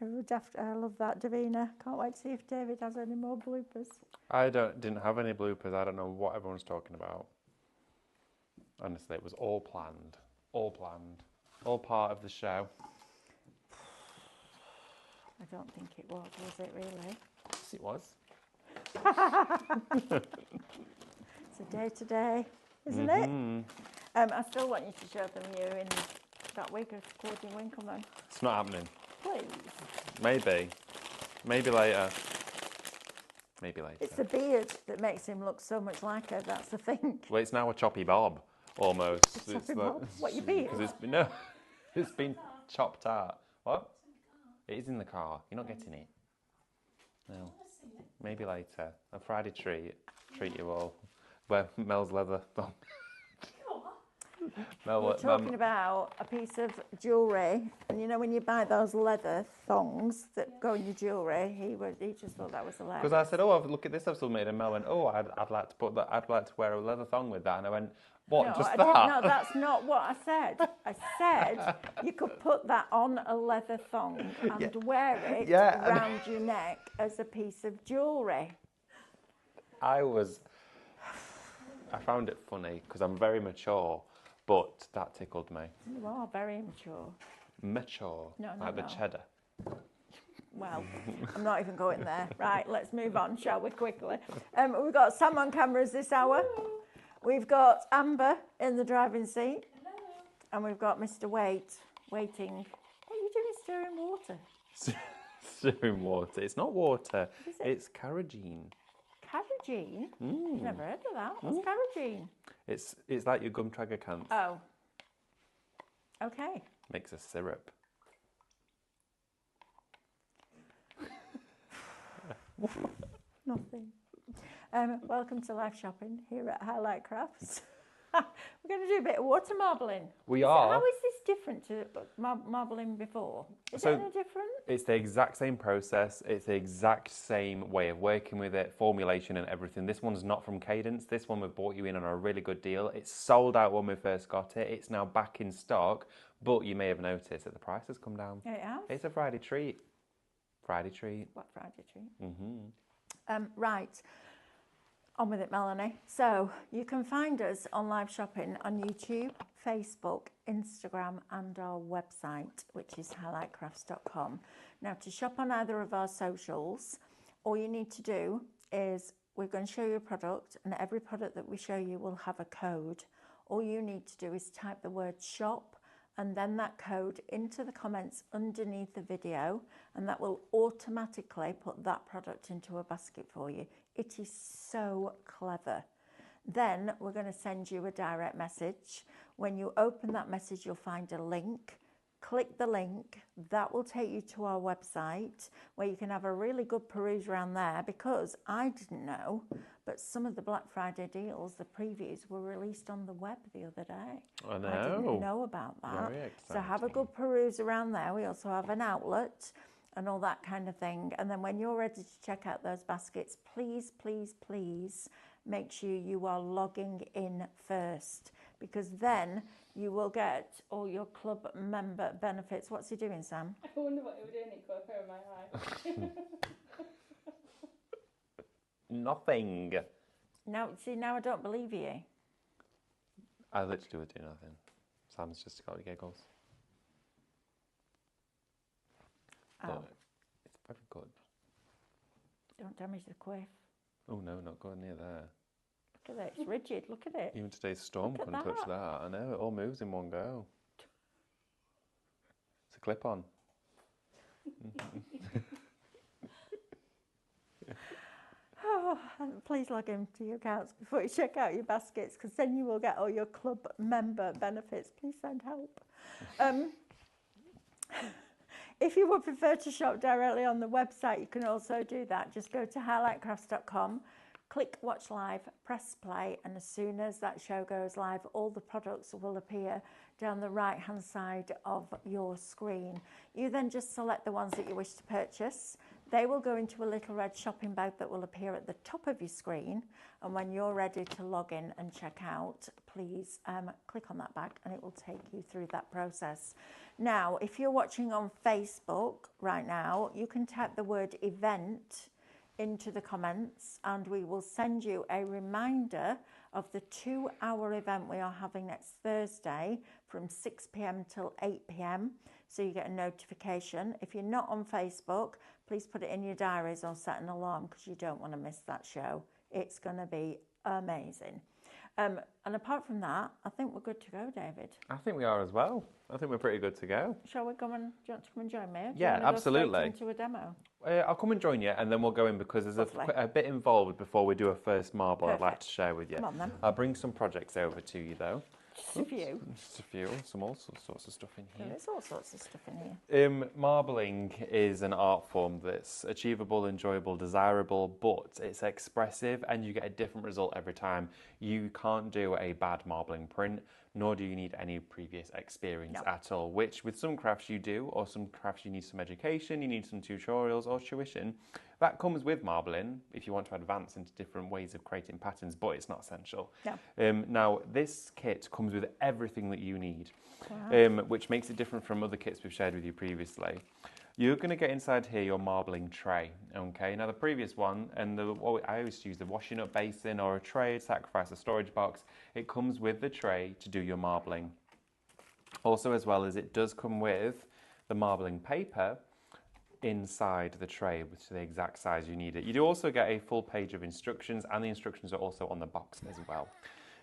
I love that, Davina. Can't wait to see if David has any more bloopers. I didn't have any bloopers. I don't know what everyone's talking about. Honestly, it was all planned. All planned. All part of the show. I don't think it was it really? Yes, it was. It's a day to day, isn't it? I still want you to show them you in that week of Claudine Winkleman. It's not happening. Please. Maybe. Maybe later. Maybe later. It's the beard that makes him look so much like her, that's the thing. Well, it's now a choppy bob, almost. Choppy bob? What, your beard? Because it's been chopped out. What? It is in the car. You're not getting it. No. Maybe later. A Friday treat. Treat you all. Where Mel's leather thong. We're talking about a piece of jewellery, and you know when you buy those leather thongs that go in your jewellery, he just thought that was hilarious. Because I said, "Oh, look at this I've submitted," and Mel went, "Oh, I'd like to put that. I'd like to wear a leather thong with that." And I went, "What? No, just I that?" didn't, no, that's not what I said. I said you could put that on a leather thong and wear it around your neck as a piece of jewellery. I found it funny because I'm very mature, but that tickled me. You are very immature. Mature, the cheddar. Well, I'm not even going there. Right, let's move on, shall we, quickly? We've got Sam on cameras this hour. Hello. We've got Amber in the driving seat. Hello. And we've got Mr. Waiting. What are you doing stirring water? Stirring water. It's not water. It's carrageen. Carrageen? I've never heard of that. What's carrageen? It's like your gum tragacanth. Oh. Okay. Makes a syrup. Nothing. Welcome to live shopping here at Highlight Crafts. We're going to do a bit of water marbling. We are. How is this different to marbling before? Is it any different? It's the exact same process. It's the exact same way of working with it, formulation and everything. This one's not from Cadence. This one we bought you in on a really good deal. It's sold out when we first got it. It's now back in stock, but you may have noticed that the price has come down. It has? It's a Friday treat. Friday treat. What Friday treat? Right. On with it, Melanie. So you can find us on live shopping on YouTube, Facebook, Instagram and our website, which is highlightcrafts.com. Now to shop on either of our socials, all you need to do is we're going to show you a product, and every product that we show you will have a code. All you need to do is type the word shop and then that code into the comments underneath the video, and that will automatically put that product into a basket for you. It is so clever. Then we're going to send you a direct message. When you open that message, you'll find a link. Click the link. That will take you to our website where you can have a really good peruse around there, because I didn't know, but some of the Black Friday deals, the previews, were released on the web the other day. I know. I didn't know about that. Very exciting. So have a good peruse around there. We also have an outlet and all that kind of thing. And then when you're ready to check out those baskets, please, please, please make sure you are logging in first, because then you will get all your club member benefits. What's he doing, Sam? I wonder what he was doing. It got a pair in my eye. Nothing. Now, see, now I don't believe you. I literally would do nothing. Sam's just got the giggles. Oh. But it's very good. Don't damage the quiff. Oh no, not going near there. Look at it, it's rigid, look at it. Even today's storm Look at couldn't touch that. that. I know, it all moves in one go. It's a clip-on. Oh, and please log into your accounts before you check out your baskets, because then you will get all your club member benefits. Please send help. If you would prefer to shop directly on the website, you can also do that. Just go to highlightcrafts.com, click watch live, press play, and as soon as that show goes live, all the products will appear down the right hand side of your screen. You then just select the ones that you wish to purchase. They will go into a little red shopping bag that will appear at the top of your screen. And when you're ready to log in and check out, please click on that bag and it will take you through that process. Now, if you're watching on Facebook right now, you can type the word event into the comments and we will send you a reminder of the 2-hour event we are having next Thursday from 6 p.m. till 8 p.m. So you get a notification. If you're not on Facebook, please put it in your diaries or set an alarm because you don't want to miss that show. It's going to be amazing. And apart from that, I think we're good to go, David. I think we are as well. I think we're pretty good to go. Shall we come and, do you want to come and join me? Do Yeah, you want to absolutely. Go straight into a demo? I'll come and join you and then we'll go in because there's Lovely. a bit involved before we do a first marble I'd like Perfect. to share with you. Come on then. I'll bring some projects over to you though. Just a few. Just a few, some all sorts of stuff in here. There is all sorts of stuff in here. Marbling is an art form that's achievable, enjoyable, desirable, but it's expressive and you get a different result every time. You can't do a bad marbling print, nor do you need any previous experience at all, which with some crafts you do, or some crafts you need some education, you need some tutorials or tuition. That comes with marbling if you want to advance into different ways of creating patterns, but it's not essential. No. Now, this kit comes with everything that you need, which makes it different from other kits we've shared with you previously. You're going to get inside here your marbling tray, okay? Now, the previous one, and I always use the washing up basin or a tray, sacrifice a storage box. It comes with the tray to do your marbling. Also, as well as it does come with the marbling paper inside the tray, which is the exact size you need it. You do also get a full page of instructions, and the instructions are also on the box as well.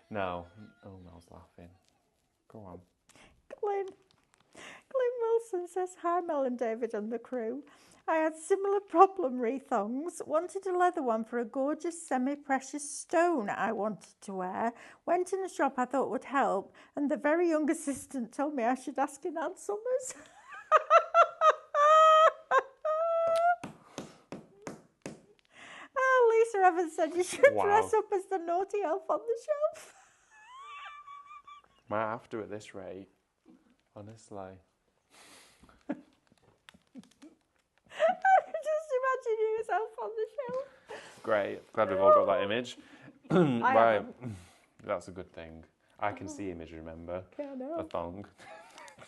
Now, oh, Mel's laughing. Go on. Glenn Wilson says, hi Mel and David and the crew. I had similar problem re-thongs, wanted a leather one for a gorgeous semi-precious stone I wanted to wear. Went in a shop I thought would help and the very young assistant told me I should ask in Ann Summers. Oh, Lisa Evans said you should dress up as the naughty elf on the shelf. Might have to at this rate, honestly. Just imagine you yourself on the shelf. Great, glad we've all got that image. Right, that's a good thing. I can see image, remember? Yeah, I know. A thong.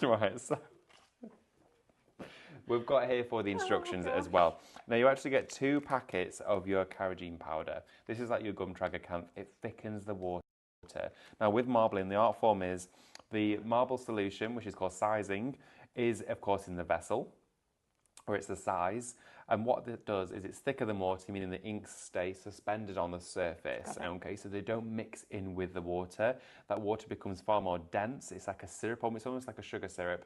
Right, so we've got here for the instructions as well. Now you actually get 2 packets of your carrageen powder. This is like your gum tragacanth. It thickens the water. Now with marbling, the art form is the marble solution, which is called sizing, is of course in the vessel, or it's the size. And what it does is it's thicker than water, meaning the inks stay suspended on the surface, okay, so they don't mix in with the water. That water becomes far more dense. It's like a syrup, it's almost like a sugar syrup,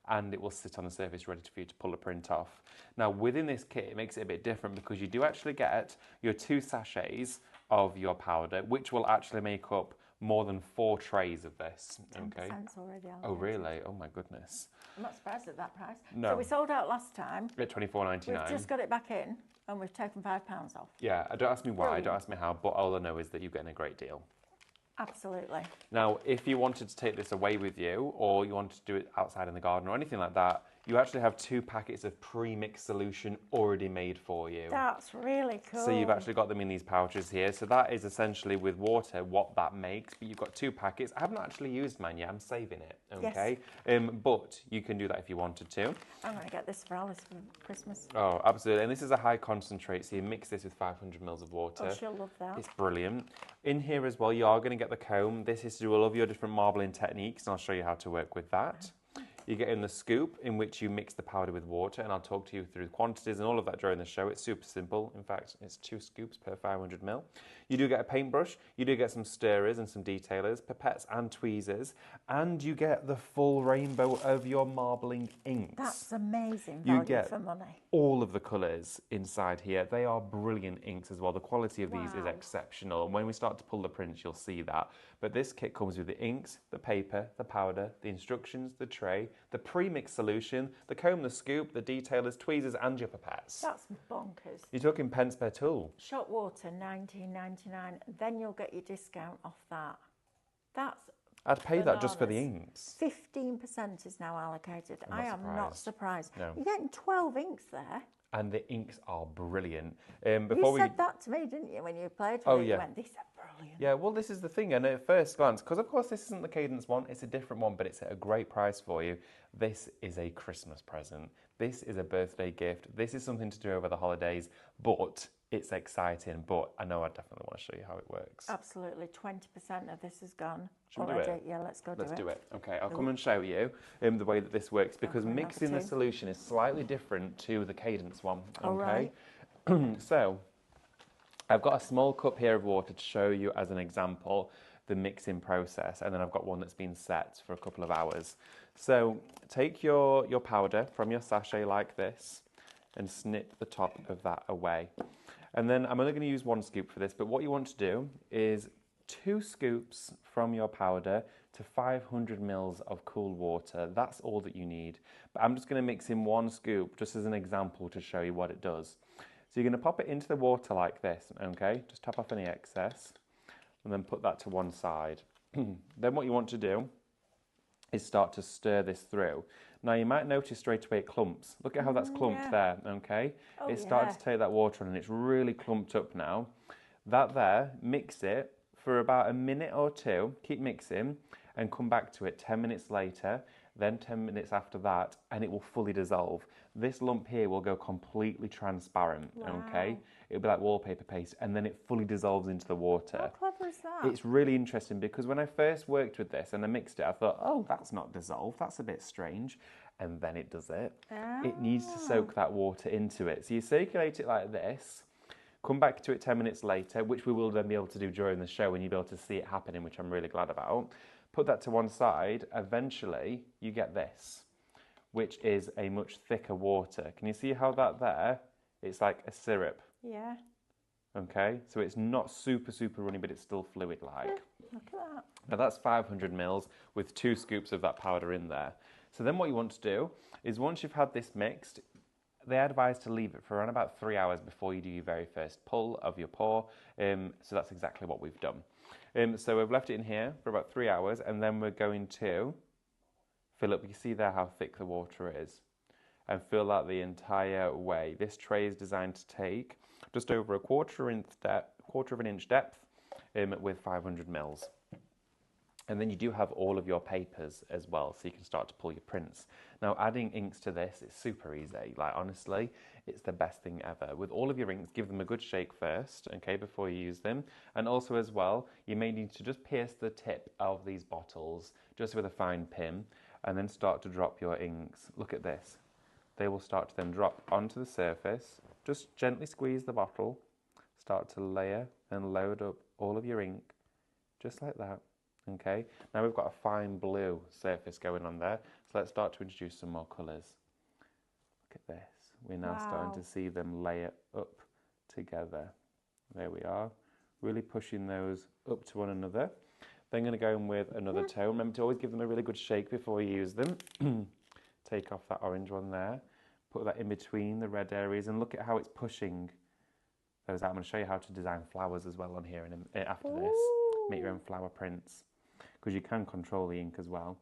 and it will sit on the surface ready for you to pull the print off. Now within this kit, it makes it a bit different because you do actually get your 2 sachets of your powder, which will actually make up more than 4 trays of this. Okay. Already Oh really? Oh my goodness. I'm not surprised at that price. No. So we sold out last time. At $24.99. We've just got it back in and we've taken £5 off. Yeah, don't ask me why, Brilliant. don't ask me how, but all I know is that you're getting a great deal. Absolutely. Now, if you wanted to take this away with you, or you wanted to do it outside in the garden or anything like that, you actually have 2 packets of pre-mixed solution already made for you. That's really cool. So you've actually got them in these pouches here. So that is essentially with water what that makes. But you've got 2 packets. I haven't actually used mine yet. I'm saving it. Okay. Yes. But you can do that if you wanted to. I'm going to get this for Alice for Christmas. Oh, absolutely. And this is a high concentrate. So you mix this with 500 mils of water. Oh, she'll love that. It's brilliant. In here as well, you are going to get the comb. This is to do all of your different marbling techniques, and I'll show you how to work with that. You get in the scoop in which you mix the powder with water, and I'll talk to you through the quantities and all of that during the show. It's super simple. In fact, it's 2 scoops per 500 ml. You do get a paintbrush, you do get some stirrers and some detailers, pipettes and tweezers, and you get the full rainbow of your marbling inks. That's amazing You value get for money. all of the colours inside here. They are brilliant inks as well. The quality of these is Wow. exceptional. And when we start to pull the prints, you'll see that. But this kit comes with the inks, the paper, the powder, the instructions, the tray, the pre-mixed solution, the comb, the scoop, the detailers, tweezers, and your pipettes. That's bonkers. You're talking pence per tool. Shot water, $19.99. Then you'll get your discount off that. That's I'd pay that just for the bananas. inks. 15% is now allocated. I'm not I am not surprised. No. You're getting 12 inks there. and the inks are brilliant. You said that to me, didn't you, when you played with Oh, it? yeah. You went, these are brilliant. Yeah, well, this is the thing, and at first glance, because of course this isn't the Cadence one, it's a different one, but it's at a great price for you. This is a Christmas present. This is a birthday gift. This is something to do over the holidays, but it's exciting. But I know I definitely want to show you how it works. Absolutely. 20% of this is gone Should we do already. it? Yeah, let's go Let's do it. do it. Okay, I'll come and show you the way that this works because Okay, mixing number the two. solution is slightly different to the Cadence one. All Okay, right. so I've got a small cup here of water to show you as an example the mixing process, and then I've got one that's been set for a couple of hours. So take your powder from your sachet like this and snip the top of that away. And then I'm only going to use 1 scoop for this, but what you want to do is 2 scoops from your powder to 500 mils of cool water. That's all that you need. But I'm just going to mix in 1 scoop just as an example to show you what it does. So you're going to pop it into the water like this, okay? Just tap off any excess and then put that to one side. Then what you want to do is start to stir this through. Now you might notice straight away it clumps. Look at how that's clumped there, okay? Oh, It's starting yeah. to take that water on and it's really clumped up now. That there, mix it for about a minute or 2, keep mixing and come back to it 10 minutes later, then 10 minutes after that, and it will fully dissolve. This lump here will go completely transparent, okay? Wow. It'll be like wallpaper paste, and then it fully dissolves into the water. How clever is that? It's really interesting because when I first worked with this and I mixed it, I thought, oh, that's not dissolved, that's a bit strange. And then it does it. It needs to soak that water into it. So you circulate it like this, come back to it 10 minutes later, which we will then be able to do during the show and you'll be able to see it happening, which I'm really glad about. Put that to one side, eventually you get this, which is a much thicker water. Can you see how that there, it's like a syrup, Yeah. okay? So it's not super, super runny, but it's still fluid-like. Look at that. Now that's 500 mils with 2 scoops of that powder in there. So then what you want to do is once you've had this mixed, they advise to leave it for around about 3 hours before you do your very first pull of your pour. So that's exactly what we've done. So we've left it in here for about 3 hours and then we're going to fill up. You see there how thick the water is and fill that the entire way. This tray is designed to take just over a quarter of an inch depth with 500 mils. And then you do have all of your papers as well, so you can start to pull your prints. Now, adding inks to this is super easy. Like, honestly, it's the best thing ever. With all of your inks, give them a good shake first, okay, before you use them. And also as well, you may need to just pierce the tip of these bottles just with a fine pin and then start to drop your inks. Look at this. They will start to then drop onto the surface. Just gently squeeze the bottle, start to layer and load up all of your ink, just like that. Okay, now we've got a fine blue surface going on there, so let's start to introduce some more colours. Look at this, we're now starting to see them layer up together. There we are, really pushing those up to one another. Then going to go in with another tone. Remember to always give them a really good shake before you use them. Take off that orange one there, put that in between the red areas and look at how it's pushing those out. I'm going to show you how to design flowers as well on here after this. Make your own flower prints, because you can control the ink as well.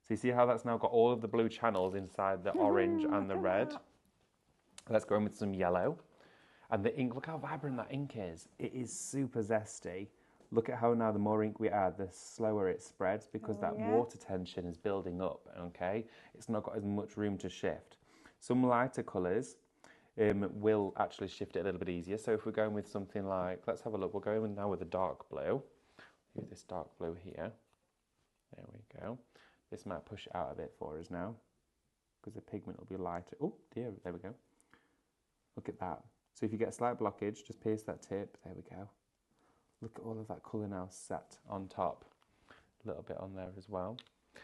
So you see how that's now got all of the blue channels inside the orange and the red. Let's go in with some yellow. And the ink, look how vibrant that ink is. It is super zesty. Look at how now the more ink we add, the slower it spreads because that water tension is building up, okay? It's not got as much room to shift. Some lighter colours will actually shift it a little bit easier. So if we're going with something like, let's have a look, we're going with now with a dark blue. Use this dark blue here. There we go. This might push it out a bit for us now because the pigment will be lighter. Oh dear, there we go. Look at that. So if you get a slight blockage, just pierce that tip. There we go. Look at all of that colour now set on top. A little bit on there as well.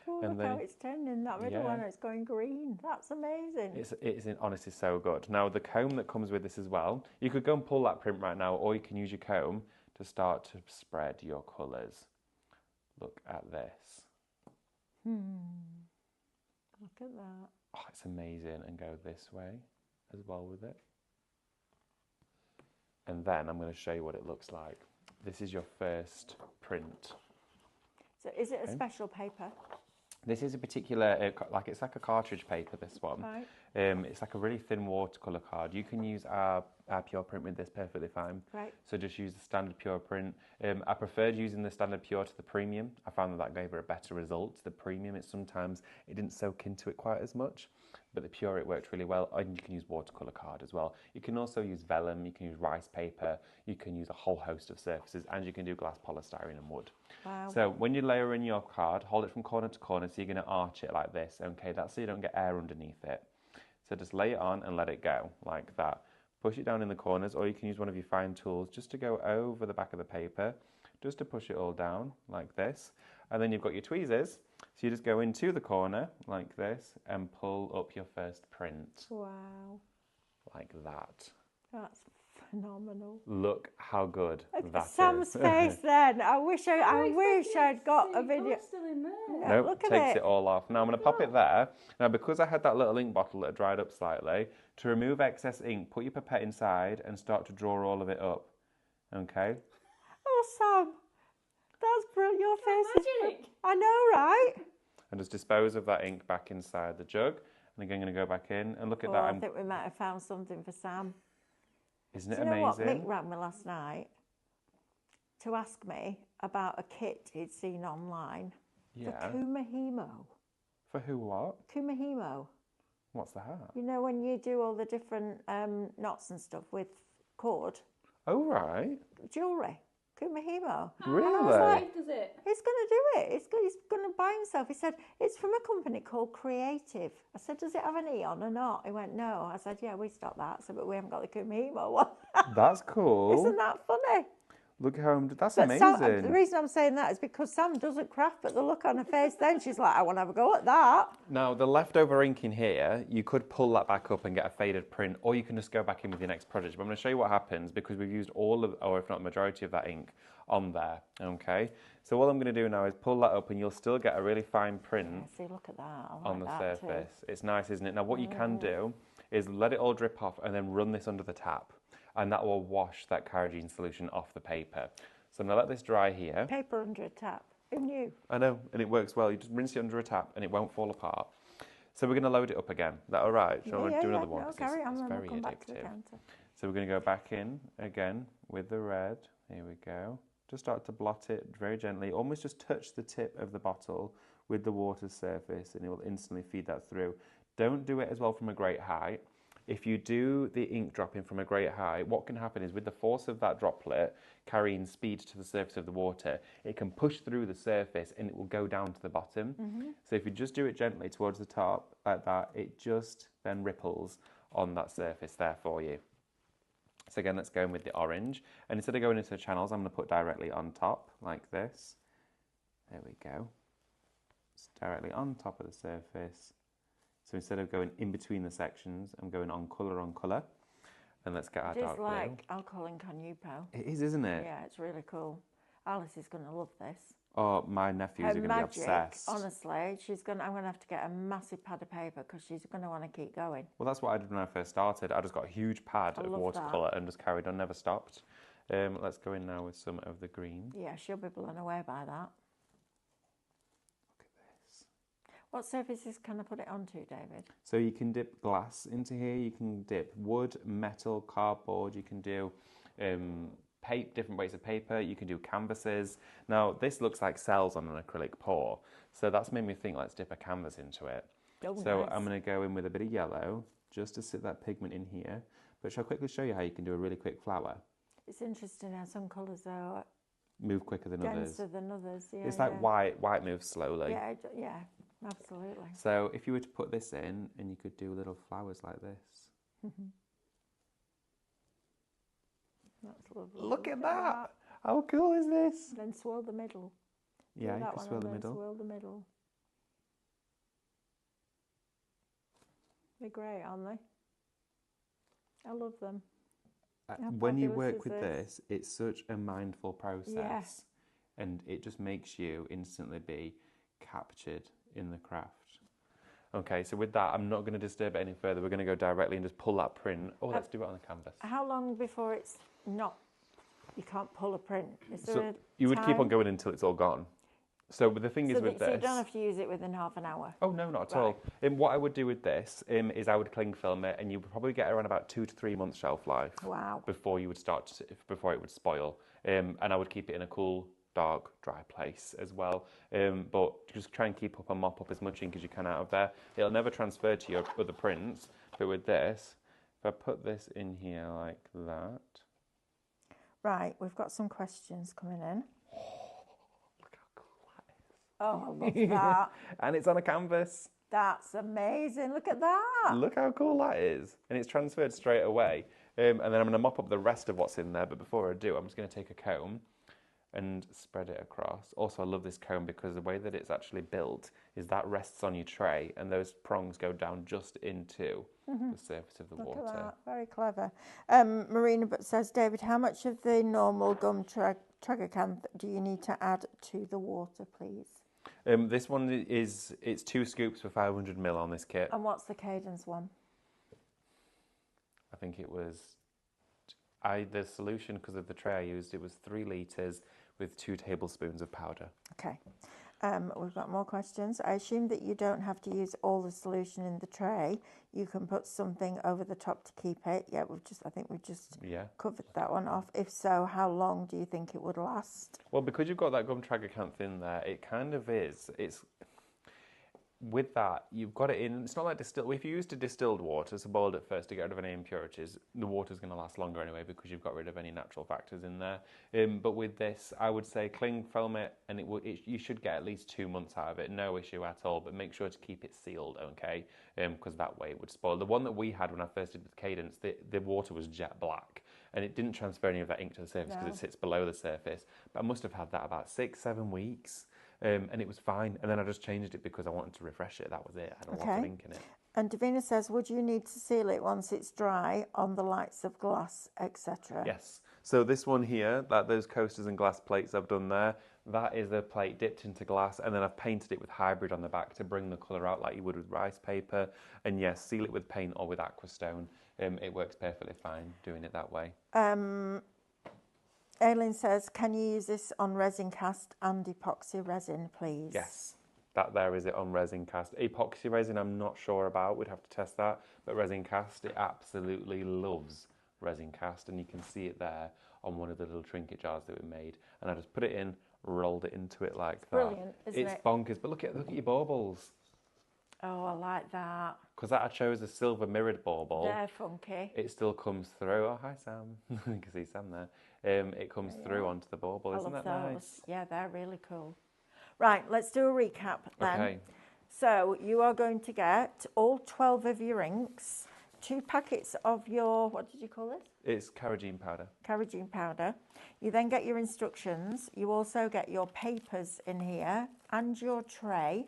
Oh, And look how then- it's turning that middle one. It's going green. That's amazing. It's honestly so good. Now the comb that comes with this as well, you could go and pull that print right now, or you can use your comb to start to spread your colours. Look at this. Look at that. Oh, it's amazing. And go this way as well with it. And then I'm going to show you what it looks like. This is your first print. So is it a special paper? This is a particular, it's like a cartridge paper, this one. Right. It's like a really thin watercolour card. You can use our Pure Print with this perfectly fine. Right. So just use the standard Pure Print. I preferred using the standard Pure to the premium. I found that gave her a better result. The premium, it didn't soak into it quite as much. But the Pure, it worked really well. And you can use watercolour card as well. You can also use vellum, you can use rice paper, you can use a whole host of surfaces, and you can do glass, polystyrene and wood. Wow. So when you layer in your card, hold it from corner to corner, so you're going to arch it like this, okay? That's so you don't get air underneath it. So just lay it on and let it go, like that. Push it down in the corners, or you can use one of your fine tools just to go over the back of the paper, just to push it all down, like this. And then you've got your tweezers, so you just go into the corner, like this, and pull up your first print, Wow. like that. That's phenomenal. Look how good that Sam's is. face then. I wish I'd got a video. Still in there. Yeah, Nope, look at takes it. it all off. Now I'm going to pop it there. Now because I had that little ink bottle that dried up slightly, to remove excess ink, put your pipette inside and start to draw all of it up. Okay? Oh, Sam, that's brilliant. Your face is Magic. I know, right? And just dispose of that ink back inside the jug. And again, I'm going to go back in and look at Oh, that. I think we might have found something for Sam. Isn't it Do you know what amazing? Mick rang me last night to ask me about a kit he'd seen online Yeah. for Kumahimo. For who what? Kumahimo. What's that? You know when you do all the different knots and stuff with cord, Oh, right. jewellery. Kumahimo. Really? Does it? He's going to do it. He's going to buy himself. He said, it's from a company called Creative. I said, does it have an E on or not? He went, no. I said, yeah, we stopped that. I said, but we haven't got the Kumahimo one. That's cool. Isn't that funny? Look how that's But amazing. Sam, the reason I'm saying that is because Sam doesn't craft, but the look on her face then, she's like, I want to have a go at that. Now, the leftover ink in here, you could pull that back up and get a faded print, or you can just go back in with your next project. But I'm going to show you what happens because we've used all of, or if not the majority of that ink on there, okay? So all I'm going to do now is pull that up and you'll still get a really fine print See, look at that. I like on the that too. surface. It's nice, isn't it? Now, what you can do is let it all drip off and then run this under the tap, and that will wash that carrageen solution off the paper. So I'm going to let this dry here. Paper under a tap. Who knew? I know, and it works well. You just rinse it under a tap and it won't fall apart. So we're going to load it up again. Is that all right? Shall I do another one? No, 'Cause carry on, it's and very we'll come back to the addictive. counter. So we're going to go back in again with the red. Here we go. Just start to blot it very gently. Almost just touch the tip of the bottle with the water surface and it will instantly feed that through. Don't do it as well from a great height. If you do the ink dropping from a great height, what can happen is with the force of that droplet carrying speed to the surface of the water, it can push through the surface and it will go down to the bottom. So if you just do it gently towards the top like that, it just then ripples on that surface there for you. So again, let's go in with the orange. And instead of going into the channels, I'm going to put directly on top like this. There we go. It's directly on top of the surface. So instead of going in between the sections, I'm going on colour. And let's get our It dark is blue. like alcohol ink on Yupo. It is, isn't it? Yeah, it's really cool. Alice is going to love this. Oh, my nephews are going to be obsessed. honestly, I'm going to have to get a massive pad of paper because she's going to want to keep going. Well, that's what I did when I first started. I just got a huge pad of love watercolour and just carried on, never stopped. Let's go in now with some of the green. Yeah, she'll be blown away by that. Look at this. What surfaces can I put it onto, David? So you can dip glass into here, you can dip wood, metal, cardboard, you can do different weights of paper, you can do canvases. Now this looks like cells on an acrylic pour, so that's made me think let's dip a canvas into it. Oh, So nice. I'm going to go in with a bit of yellow just to sit that pigment in here, but shall I quickly show you how you can do a really quick flower? It's interesting how some colours are Move quicker than others. denser than others. Yeah, It's like white moves slowly. Yeah, absolutely. So if you were to put this in and you could do little flowers like this. That's lovely. Look at that! How cool is this? Then swirl the middle. Do Yeah, you that can one swirl and the then middle. Swirl the middle. They're great, aren't they? I love them. How When you fabulous work is with this? this, it's such a mindful process, and it just makes you instantly be captured in the craft. Okay, so with that, I'm not going to disturb it any further. We're going to go directly and just pull that print. Oh, let's do it on the canvas. How long before it's not? You can't pull a print. Is there So a you would keep on time? going until it's all gone. So the thing is with So you this. don't have to use it within half an hour. Oh no, not at all. What I would do with this is I would cling film it, and you would probably get around about 2 to 3 months shelf life. Wow. Before you would before it would spoil. And I would keep it in a cool, dark, dry place as well. But just try and keep up and mop up as much ink as you can out of there. It'll never transfer to your other prints. But with this, if I put this in here like that. Right, we've got some questions coming in. Look how cool that is. Oh, I love that. And it's on a canvas. That's amazing. Look at that. Look how cool that is. And it's transferred straight away. And then I'm going to mop up the rest of what's in there. But before I do, I'm just going to take a comb and spread it across. Also, I love this comb because the way that it's actually built is that rests on your tray and those prongs go down just into the surface of the Look water. at that. Very clever. Marina says, David, how much of the normal gum tragacanth do you need to add to the water, please? This one it's 2 scoops for 500 ml on this kit. And what's the Cadence one? I think it was, the solution, because of the tray I used, it was 3 litres with 2 tablespoons of powder. Okay. We've got more questions. I assume that you don't have to use all the solution in the tray. You can put something over the top to keep it. Yeah, I think we've just covered that one off. If so, how long do you think it would last? Well, because you've got that gum tragacanth in there, it kind of is. With that, you've got it in. It's not like distilled. If you used a distilled water, so boiled it first to get rid of any impurities, the water's going to last longer anyway because you've got rid of any natural factors in there. But with this, I would say cling film it, and you should get at least 2 months out of it. No issue at all. But make sure to keep it sealed, okay? Because that way it would spoil. The one that we had when I first did with Cadence, the water was jet black, and it didn't transfer any of that ink to the surface because it sits below the surface. But I must have had that about 6-7 weeks. And it was fine. And then I just changed it because I wanted to refresh it. That was it. I had a lot of ink in it. And Davina says, would you need to seal it once it's dry on the lights of glass, etc.? Yes. So this one here, those coasters and glass plates I've done there, that is a plate dipped into glass, and then I've painted it with hybrid on the back to bring the colour out like you would with rice paper. And yes, seal it with paint or with Aquastone. It works perfectly fine doing it that way. Aileen says, can you use this on resin cast and epoxy resin, please? Yes, that there is it on resin cast. Epoxy resin, I'm not sure about. We'd have to test that. But resin cast, it absolutely loves resin cast. And you can see it there on one of the little trinket jars that we made. And I just put it in, rolled it into it like that. Brilliant, isn't it? It's bonkers. But look at your baubles. Oh, I like that. Because I chose a silver mirrored bauble. They're funky. It still comes through. Oh, hi, Sam. You can see Sam there. It comes through onto the bauble. Isn't that nice? Yeah, they're really cool. Right, let's do a recap then. Okay. So you are going to get all 12 of your inks, 2 packets of your, what did you call it? It's carrageen powder. Carrageen powder. You then get your instructions. You also get your papers in here and your tray.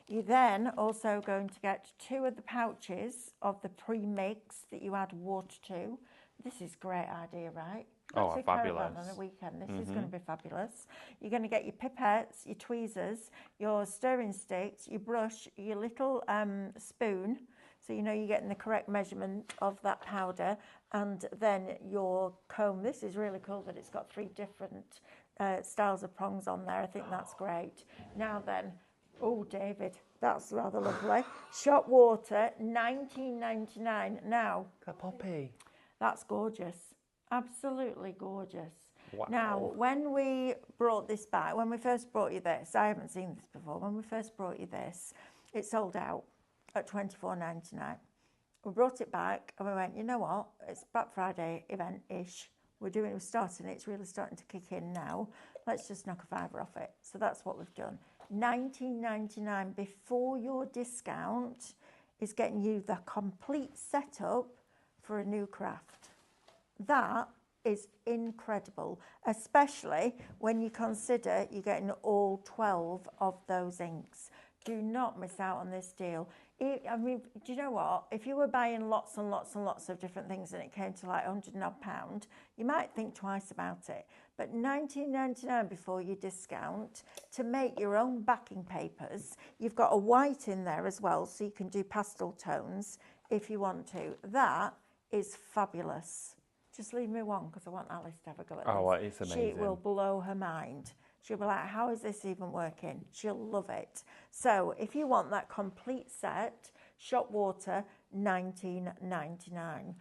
You then also going to get 2 of the pouches of the pre-mix that you add water to. This is a great idea, right? Oh, That's a fabulous. caravan on a weekend. This is going to be fabulous. You're going to get your pipettes, your tweezers, your stirring sticks, your brush, your little spoon, so you know you're getting the correct measurement of that powder, and then your comb. This is really cool that it's got 3 different styles of prongs on there. I think that's great. Now then, oh, David, that's rather lovely. Shot water, $19.99. Now, A poppy. that's gorgeous. Absolutely gorgeous. Wow. Now, when we brought this back, when we first brought you this, I haven't seen this before. When we first brought you this, it sold out at $24.99. We brought it back and we went, you know what? It's Black Friday event-ish. We're starting it. It's really starting to kick in now. Let's just knock a £5 off it. So that's what we've done. $19.99 before your discount is getting you the complete setup for a new craft. That is incredible, especially when you consider you're getting all 12 of those inks. Do not miss out on this deal. I mean, do you know what? If you were buying lots and lots and lots of different things and it came to like £100 odd, you might think twice about it. But $19.99 before you discount to make your own backing papers. You've got a white in there as well, so you can do pastel tones if you want to. That is fabulous. Just leave me one because I want Alice to have a go at this. Oh, it's amazing. She will blow her mind. She'll be like, how is this even working? She'll love it. So if you want that complete set, Shop Water, $19.99.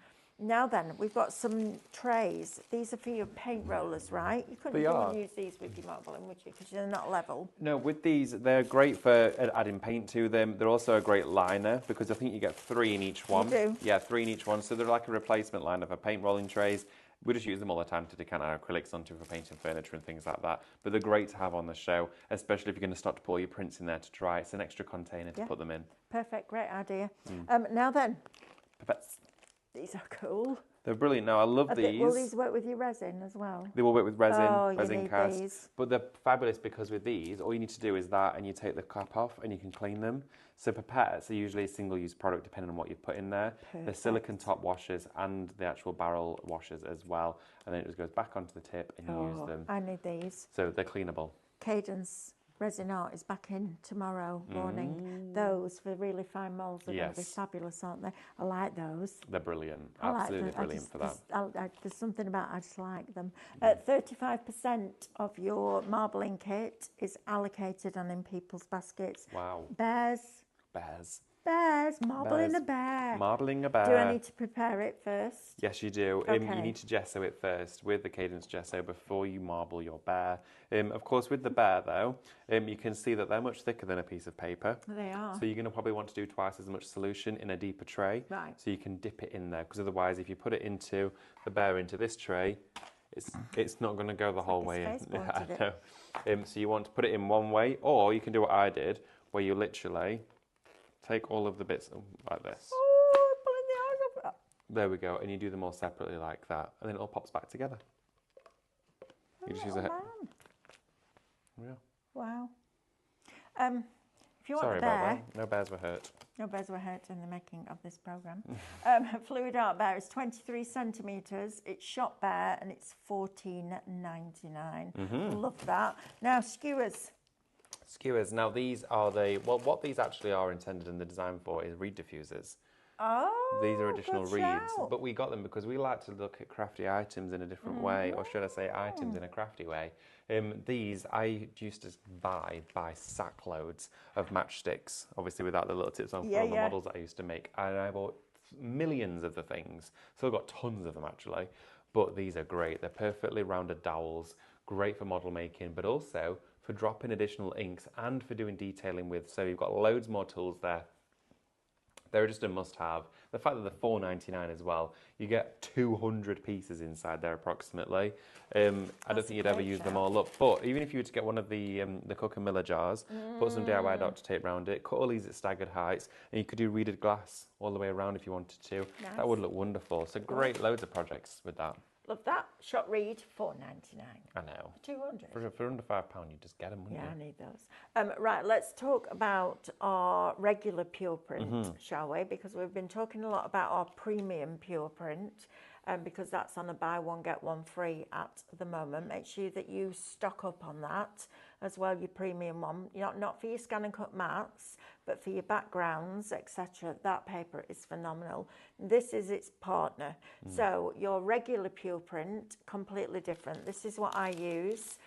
Now then, we've got some trays. These are for your paint rollers, right? You couldn't They go are. and use these with your marbling, would you? Because they're not level. No, with these, they're great for adding paint to them. They're also a great liner because I think you get 3 in each one. do? Yeah, 3 in each one. So they're like a replacement liner for paint rolling trays. We just use them all the time to decant our acrylics onto for painting furniture and things like that. But they're great to have on the show, especially if you're going to start to put all your prints in there to dry. It's an extra container to Yeah. put them in. Perfect, great idea. Now then, Perfect. these are cool. They're brilliant. Now, I love these. Will these work with your resin as well? They will work with resin, Oh, you resin need cast. these. But they're fabulous because with these, all you need to do is that and you take the cap off and you can clean them. So pipettes are usually a single-use product depending on what you've put in there. They're Perfect. silicone top washers and the actual barrel washers as well. And then it just goes back onto the tip and you use them. I need these. So they're cleanable. Cadence Resin Art is back in tomorrow morning. Those for really fine moulds are going to be Yes. fabulous, aren't they? I like those. They're brilliant. I like Absolutely them. I brilliant just- for that. there's something about I just like them. 35% of your marbling kit is allocated and in people's baskets. Wow. Bears, marble in a Bears. bear. Marbling a bear. Do I need to prepare it first? Yes, you do. Okay. You need to gesso it first with the Cadence gesso before you marble your bear. Of course, with the bear, though, you can see that they're much thicker than a piece of paper. They are. So you're going to probably want to do twice as much solution in a deeper tray. Right. So you can dip it in there, because otherwise, if you put it into the bear into this tray, it's not going to go the whole his way in. face wanted I know. So you want to put it in one way, or you can do what I did, where you literally take all of the bits like this. Oh, pulling the eyes off. There we go, and you do them all separately like that, and then it all pops back together. You just use a Oh, hit. man. Yeah. Wow. If you want Sorry the bear, about that. No bears were hurt. no bears were hurt in the making of this programme. Fluid Art Bear is 23 centimetres. It's shot bear and it's $14.99. Love that. Now, skewers. Skewers. Now these are what these actually are intended and the design for is reed diffusers. Oh, These are additional good reeds, shout. but we got them because we like to look at crafty items in a different way, or should I say items in a crafty way. These I used to buy sackloads of matchsticks, obviously without the little tips on for all the models that I used to make, and I bought millions of the things. Still got tons of them actually, but these are great. They're perfectly rounded dowels, great for model making, but also for dropping additional inks and for doing detailing with. So you've got loads more tools there. They're just a must-have. The fact that they're $4.99 as well, you get 200 pieces inside there approximately. I don't think you'd ever use them all up. But even if you were to get one of the Cook and Miller jars, put some DIY Dr. tape around it, cut all these at staggered heights, and you could do reeded glass all the way around if you wanted to. Nice. That would look wonderful. So great, loads of projects with that. Love that. Shot reed, $4.99. I know. 200. For under £5, you just get them, wouldn't Yeah, I you? need those. Right, let's talk about our regular pure print, shall we? Because we've been talking a lot about our premium pure print, because that's on a buy one, get one free at the moment. Make sure that you stock up on that as well, your premium one. Not for your scan and cut mats, but for your backgrounds, etc. That paper is phenomenal. This is its partner. So your regular pure print, completely different. This is what I use.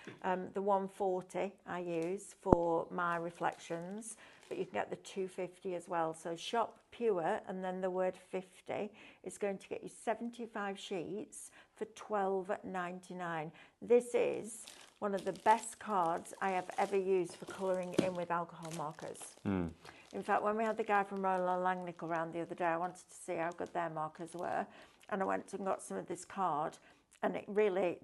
The 140 I use for my reflections, but you can get the 250 as well. So shop pure and then the word 50 is going to get you 75 sheets for $12.99. This is one of the best cards I have ever used for colouring in with alcohol markers. In fact, when we had the guy from Royal and Langnickel around the other day, I wanted to see how good their markers were, and I went and got some of this card, and that really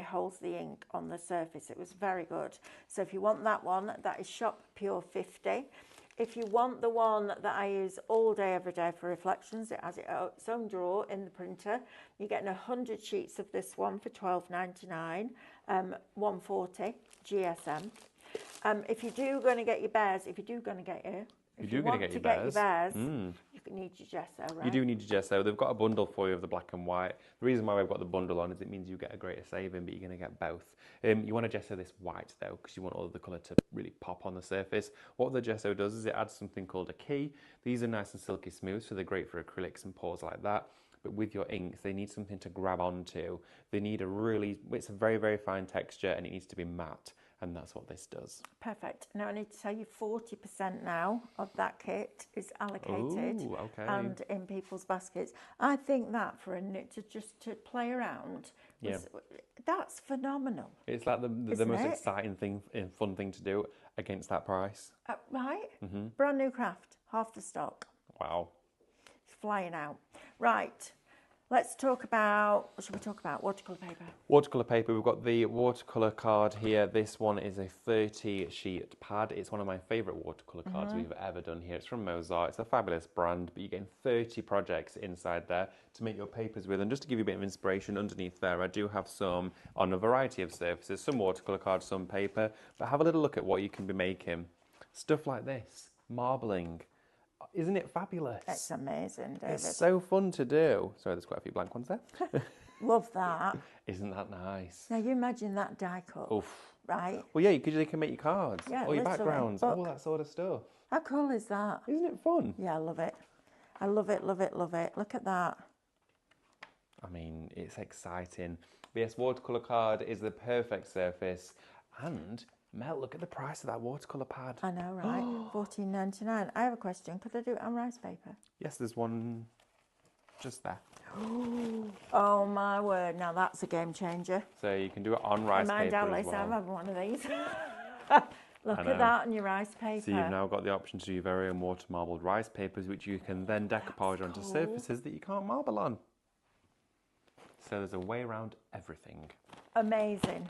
holds the ink on the surface. It was very good. So if you want that one, that is Shop Pure 50. If you want the one that I use all day, every day for reflections, it has its own drawer in the printer. You're getting 100 sheets of this one for $12.99, 140 GSM. If you do going to get your bears, if you want to get your bears, you need your gesso, right? You do need your gesso. They've got a bundle for you of the black and white. The reason why we've got the bundle on is it means you get a greater saving, but you're going to get both. You want to gesso this white though, because you want all of the colour to really pop on the surface. What the gesso does is it adds something called a key. These are nice and silky smooth, so they're great for acrylics and pours like that. but with your inks, they need something to grab onto. They need it's a very, very fine texture and it needs to be matte. And that's what this does. Perfect. Now I need to tell you 40% now of that kit is allocated Ooh, okay. and in people's baskets. I think that for a knit to play around, that's phenomenal. It's like the most exciting thing and fun thing to do against that price. Right? Brand new craft, half the stock. Wow. It's flying out. Right. Let's talk about, what should we talk about? Watercolour paper. Watercolour paper, we've got the watercolour card here. This one is a 30 sheet pad. It's one of my favourite watercolour cards we've ever done here. It's from Mozart. It's a fabulous brand, but you're getting 30 projects inside there to make your papers with. And just to give you a bit of inspiration underneath there, I do have some on a variety of surfaces, some watercolour cards, some paper, but have a little look at what you can be making. Stuff like this, marbling. Isn't it fabulous? It's amazing, David. It's so fun to do. Sorry, there's quite a few blank ones there. Love that. Isn't that nice? Now you imagine that die cut, Oof. right? Well, yeah, you can make your cards, Yeah, or your literally. backgrounds, Look. all that sort of stuff. How cool is that? Isn't it fun? Yeah, I love it. I love it, love it, love it. Look at that. I mean, it's exciting. But yes, watercolour card is the perfect surface. And, Mel, look at the price of that watercolour pad. I know, right? $14.99. I have a question. Could I do it on rice paper? Yes, there's one just there. Oh my word! Now that's a game changer. So you can do it on rice Mind paper Alice, as I'm well. having one of these. Look I at know. that on your rice paper. So you've now got the option to do your very own water marbled rice papers, which you can then decoupage onto cool. surfaces that you can't marble on. So there's a way around everything. Amazing.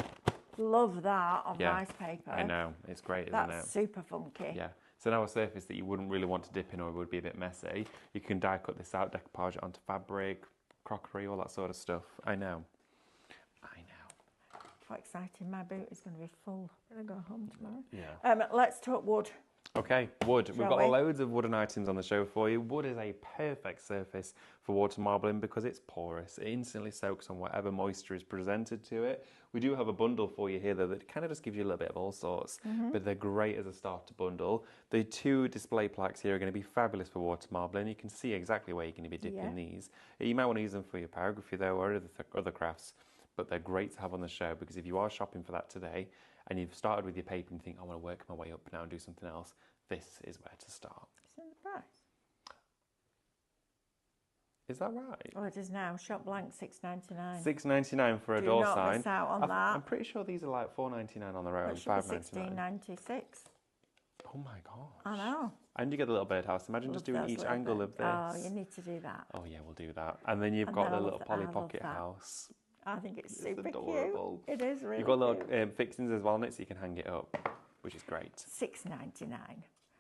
Love that on Yeah, rice paper. I know, it's great, isn't That's it? super funky. Yeah. So now a surface that you wouldn't really want to dip in or would be a bit messy, you can die cut this out, decoupage it onto fabric, crockery, all that sort of stuff. I know. Quite exciting. My boot is going to be full. I'm going to go home tomorrow. Yeah. Let's talk wood. Okay, wood. We've Shall got we? loads of wooden items on the show for you. Wood is a perfect surface for water marbling because it's porous. It instantly soaks on whatever moisture is presented to it. We do have a bundle for you here though that kind of just gives you a little bit of all sorts, but they're great as a starter bundle. The two display plaques here are going to be fabulous for water marbling. You can see exactly where you're going to be dipping these. You might want to use them for your pyrography though or other crafts, but they're great to have on the show because if you are shopping for that today and you've started with your paper and you think, I want to work my way up now and do something else, this is where to start. It's in the price. Is that right? Oh, it is now. Shop blank $6.99. $6.99 for a Do door not sign. miss out on that. I'm pretty sure these are like $4.99 on their own, It should be $5.99. $16.96. Oh my gosh! I know. And you get a little birdhouse. Imagine just doing Love each those little angle bits. of this. Oh, you need to do that. Oh yeah, we'll do that. And then you've And got then the I little love Polly that. I love Pocket that. house. I think it's It's super adorable. cute. It is really You've got little cute. fixings as well on it, so you can hang it up, which is great. $6.99.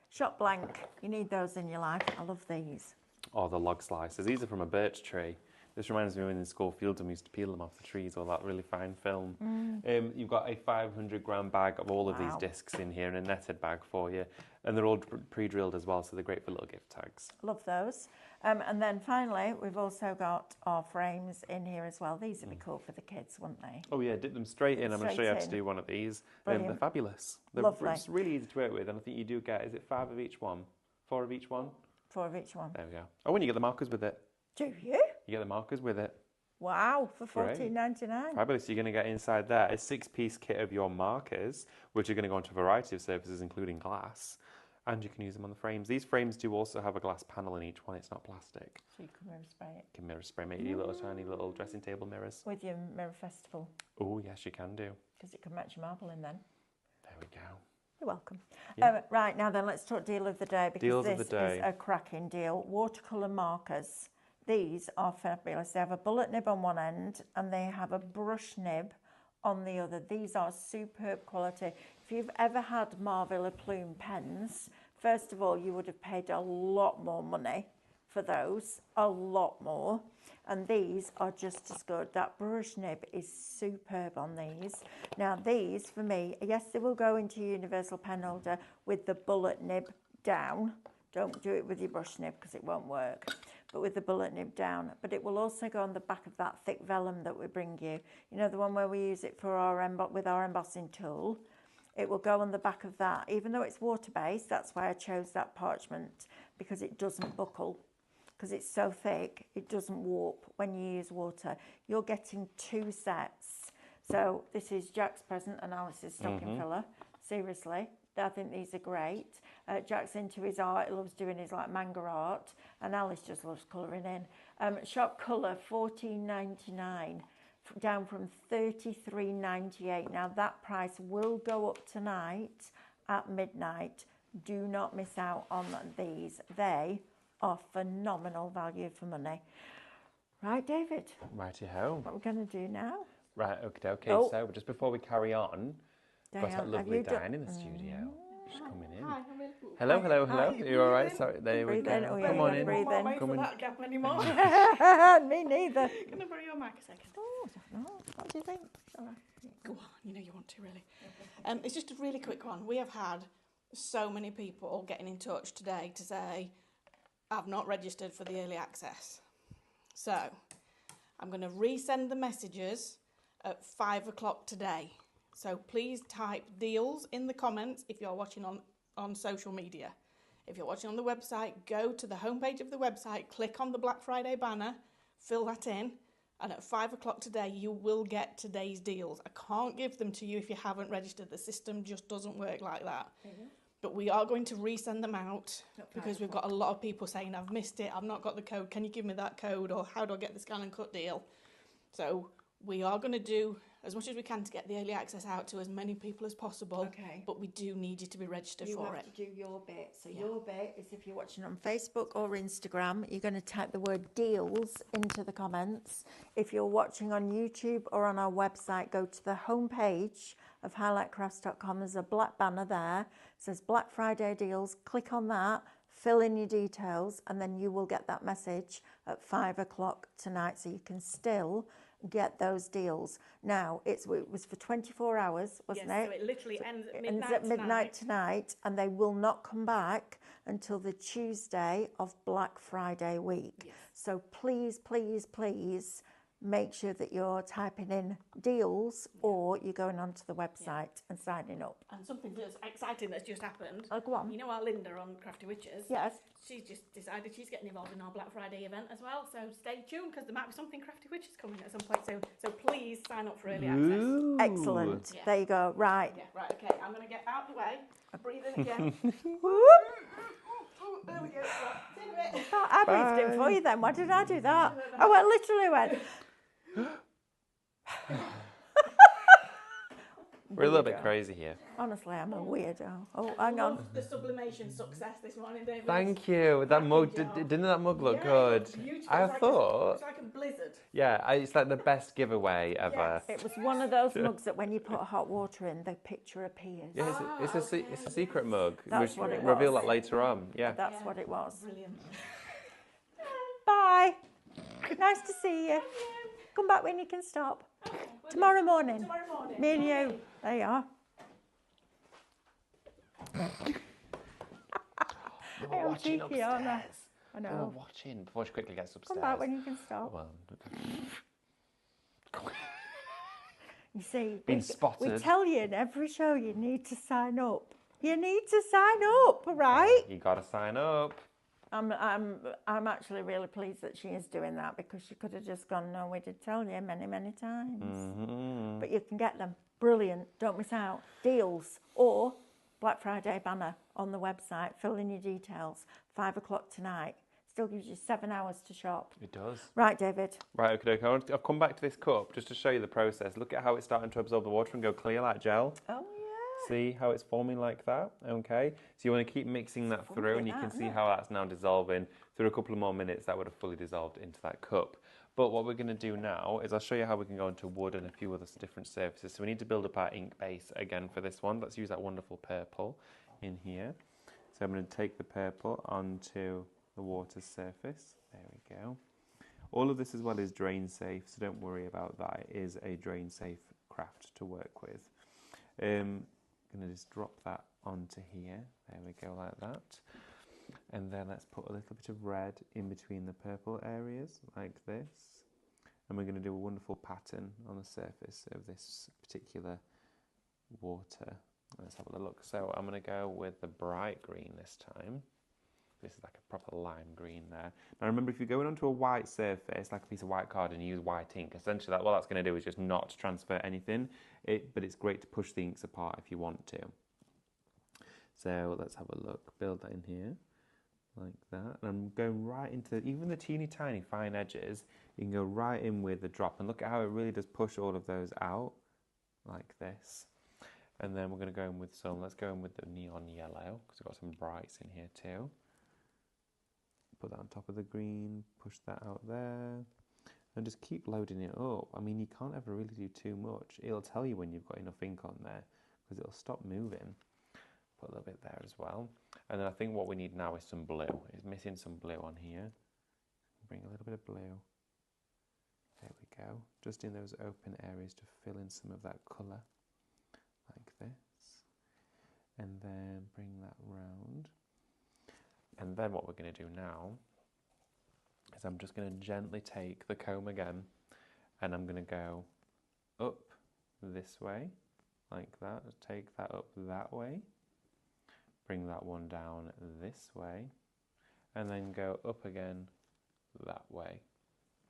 Shop blank. You need those in your life. I love these. Oh, the log slicers. These are from a birch tree. This reminds me when in school Fieldham used to peel them off the trees, all that really fine film. You've got a 500 gram bag of all of these Wow. discs in here and a netted bag for you. And they're all pre-drilled as well, so they're great for little gift tags. Love those. And then finally, we've also got our frames in here as well. These would be cool for the kids, wouldn't they? Oh yeah, dip them straight in. I'm going to show you how to Straight in. do one of these. They're Brilliant. fabulous. They're Lovely. It's really easy to work with, and I think you do get, is it 5 of each one? 4 of each one? 4 of each one. There we go. Oh, and you get the markers with it. Do you? You get the markers with it. Wow, for Great. $14.99. Fabulous. You're going to get inside there a 6-piece kit of your markers, which are going to go onto a variety of surfaces, including glass, and you can use them on the frames. These frames do also have a glass panel in each one. It's not plastic. So you can mirror spray it. You can mirror spray, make you little tiny little dressing table mirrors. With your Mirror Festival, Oh, yes, you can do. because it can match your marble in then. There we go. You're welcome. Yeah. Right, now then, let's talk deal of the day, because Deals of this the day. is a cracking deal. Watercolour markers. These are fabulous. They have a bullet nib on one end and they have a brush nib on the other. These are superb quality. If you've ever had Marvilla Plume pens, first of all, you would have paid a lot more money for those, a lot more. And these are just as good. That brush nib is superb on these. Now these, for me, yes, they will go into your universal pen holder with the bullet nib down. Don't do it with your brush nib because it won't work, but with the bullet nib down. But it will also go on the back of that thick vellum that we bring you. You know, the one where we use it for our with our embossing tool. It will go on the back of that. Even though it's water-based, that's why I chose that parchment, because it doesn't buckle. because it's so thick, it doesn't warp when you use water. You're getting 2 sets. So this is Jack's present and Alice's stocking filler. Seriously, I think these are great. Jack's into his art. He loves doing his like manga art, and Alice just loves colouring in. Shop colour $14.99, down from $33.98. Now that price will go up tonight at midnight. Do not miss out on these. They are phenomenal value for money. Right, David? Righty-ho. What we're going to do now? Right, okay. Oh. So just before we carry on, got Diane, that have lovely you done- Diane in the studio. She's coming in. Hi, I'm really cool. Hello. Hi. Are you all right? Sorry, there we Breathe go. in. Oh, yeah, Come you on gotta in. breathe in. Wait Come for in. that gap anymore. Me neither. Can I borrow your mic a second? Oh, I don't know. What do you think? Shall I? Go on, you know you want to really. It's just a really quick one. We have had so many people getting in touch today to say, I've not registered for the early access. So I'm going to resend the messages at 5 o'clock today. So please type deals in the comments if you're watching on social media. If you're watching on the website, go to the homepage of the website, click on the Black Friday banner, fill that in, and at 5 o'clock today, you will get today's deals. I can't give them to you if you haven't registered. The system just doesn't work like that. But we are going to resend them out because we've got a lot of people saying, I've missed it, I've not got the code, can you give me that code, or how do I get the scan and cut deal? So we are going to do as much as we can to get the early access out to as many people as possible. Okay. But we do need you to be registered You for have it. to do your bit. So Yeah. your bit is if you're watching on Facebook or Instagram, you're going to type the word deals into the comments. If you're watching on YouTube or on our website, go to the homepage of highlightcrafts.com. There's a black banner there. It says Black Friday deals. Click on that, fill in your details, and then you will get that message at 5 o'clock tonight, so you can still get those deals. Now, it was for 24 hours, wasn't Yes, it? so it literally ends at It midnight ends at midnight tonight, and they will not come back until the Tuesday of Black Friday week. Yes. So please, please, please make sure that you're typing in deals or you're going onto the website and signing up. And something that's exciting that's just happened. Oh, go on. You know our Linda on Crafty Witches? Yes. She's just decided she's getting involved in our Black Friday event as well. So stay tuned because there might be something Crafty Witches coming at some point soon. So please sign up for early access. Ooh. Excellent. Yeah. There you go. Right. Yeah, right, okay. I'm going to get out of the way. Breathe in again. Whoop. There we go. Right, see you in a bit. Oh, I breathed in for you then. Why did I do that? Oh, I literally went. We're a little bit crazy here. Honestly, I'm a weirdo. Oh, hang on. Love the sublimation success this morning, David. Thank you. That mug, didn't that mug look Yeah, good? it's beautiful. I It's like thought, it's like a blizzard. yeah, it's like the best giveaway ever. It was one of those mugs that when you put hot water in, the picture appears. Yeah, it's a secret mug. That's We'll what it reveal was. that later on. Yeah. That's what it was. Brilliant. Bye. Nice to see you. Come back when you can stop. Tomorrow morning. Tomorrow morning. Me and you. There you are. We're I'm watching cheeky, aren't I? upstairs. I We're know. watching before she quickly gets upstairs. Come back when you can stop. Well, You see, Been we spotted. tell you in every show you need to sign up. You need to sign up, right? you gotta sign up. I'm actually really pleased that she is doing that because she could have just gone, no, we did tell you many, many times. Mm-hmm. But you can get them. Brilliant. Don't miss out. Deals or Black Friday banner on the website. Fill in your details. 5 o'clock tonight. Still gives you 7 hours to shop. It does. Right, David. Right, okay. I've come back to this cup just to show you the process. Look at how it's starting to absorb the water and go clear like gel. Oh, yeah. See how it's forming like that? Okay. So you want to keep mixing that through, and you can see how that's now dissolving. Through a couple of more minutes, that would have fully dissolved into that cup. But what we're going to do now is I'll show you how we can go into wood and a few other different surfaces. So we need to build up our ink base again for this one. Let's use that wonderful purple in here. So I'm going to take the purple onto the water surface. There we go. All of this as well is drain safe, so don't worry about that. It is a drain safe craft to work with. I'm going to just drop that onto here. There we go, like that. And then let's put a little bit of red in between the purple areas, like this. And we're going to do a wonderful pattern on the surface of this particular water. Let's have a look. So I'm going to go with the bright green this time. This is like a proper lime green there. Now remember, if you're going onto a white surface, like a piece of white card, and you use white ink, essentially what that's going to do is just not transfer anything. But it's great to push the inks apart if you want to. So let's have a look. Build that in here, like that. And I'm going right into, even the teeny tiny fine edges, you can go right in with the drop. And look at how it really does push all of those out, like this. And then we're going to go in with some, let's go in with the neon yellow, because we've got some brights in here too. Put that on top of the green, push that out there, and just keep loading it up. I mean, you can't ever really do too much. It'll tell you when you've got enough ink on there, because it'll stop moving. Put a little bit there as well. And then I think what we need now is some blue. It's missing some blue on here. Bring a little bit of blue. There we go. Just in those open areas to fill in some of that colour, like this. And then bring that round. And then what we're going to do now is I'm just going to gently take the comb again, and I'm going to go up this way, like that. Take that up that way. Bring that one down this way, and then go up again that way.